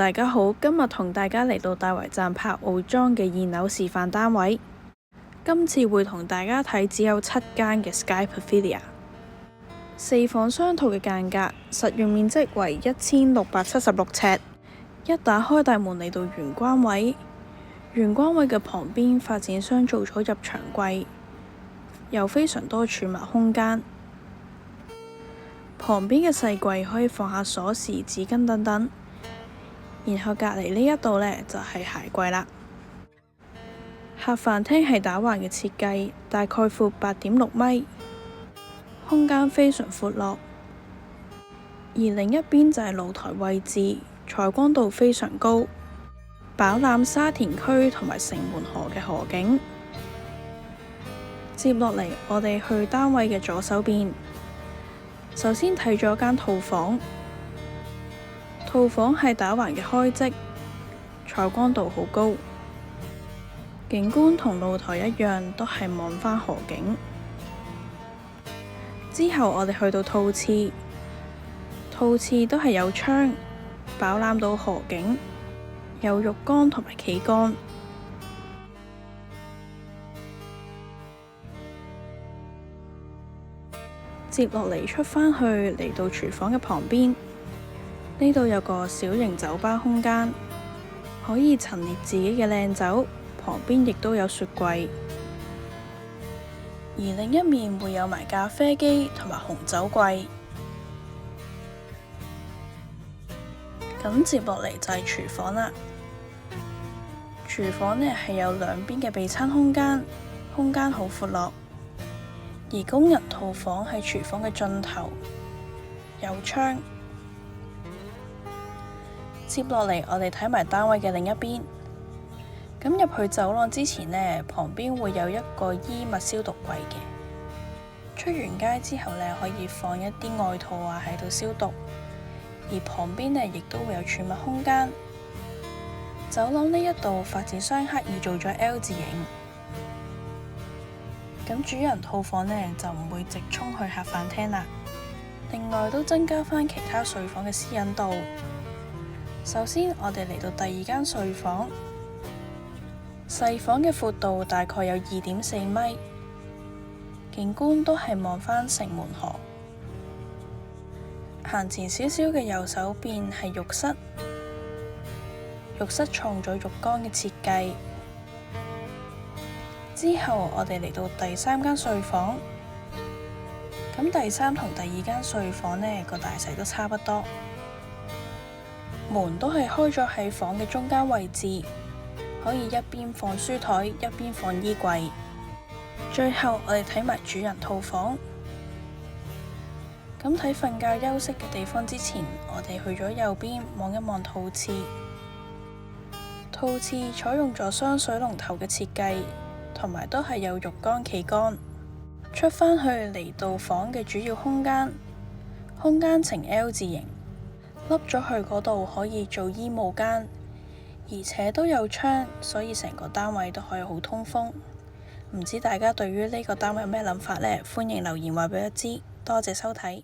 大家好，今日同大家嚟到大圍站柏傲莊嘅2樓示範單位。今次會同大家睇只有7間嘅 Sky Pavilia， 4房雙套嘅間隔，實用面積為1676尺。一打開大門嚟到玄關位，玄關位嘅旁邊發展商做咗入牆櫃，有非常多儲物空間。旁邊嘅細櫃可以放下鎖匙、紙巾等等。然後隔離呢一度呢，就係鞋櫃啦。客飯廳係打橫嘅設計，大概闊8.6米，空間非常闊落。而另一邊就係露台位置，採光度非常高，飽覽沙田區同埋城門河嘅河景。接落嚟，我哋去單位嘅左手邊，首先睇咗間套房。套房係打橫嘅開積，採光度好高，景觀同露台一樣，都係望返河景。之後我哋去到套廁，套廁都係有窗，飽覽到河景，有浴缸同埋企缸。接落嚟出返去，嚟到廚房嘅旁邊。呢度有個小型酒吧空間，可以陳列自己嘅靚酒，旁邊亦都有雪櫃。而另一面會有埋咖啡機同埋紅酒櫃。咁接落嚟就係廚房啦。廚房呢係有兩邊嘅備餐空間，空間好闊落。而工人套房喺廚房嘅盡頭，有窗。接落嚟，我哋睇埋單位嘅另一邊。咁入去走廊之前呢，旁邊會有一個衣物消毒櫃嘅。出完街之後呢，可以放一啲外套啊喺度消毒。而旁邊呢，亦都會有儲物空間。走廊呢一度發展商刻意做咗 L 字形。咁主人套房呢，就唔會直衝去客飯廳啦。另外都增加返其他睡房嘅私隱度。首先，我哋嚟到第2間睡房，細房嘅闊度大概有2.4米，景觀都係望返城門河。行前少少嘅右手邊係浴室，浴室創咗浴缸嘅設計。之後我哋嚟到第3間睡房，咁第3同第2間睡房呢個大細都差不多。門都係開咗喺房嘅中間位置，可以一邊放書台，一邊放衣櫃。最後我哋睇埋主人套房。咁睇瞓覺休息嘅地方之前，我哋去咗右邊望一望套廁。套廁採用咗雙水龍頭嘅設計，同埋都係有浴缸企缸。出返去嚟到房嘅主要空間，空間呈 L 字形。凹咗去嗰度可以做衣帽間，而且都有窗，所以成個單位都可以好通風。唔知大家對於呢個單位有咩諗法呢？歡迎留言話俾我知。多謝收睇。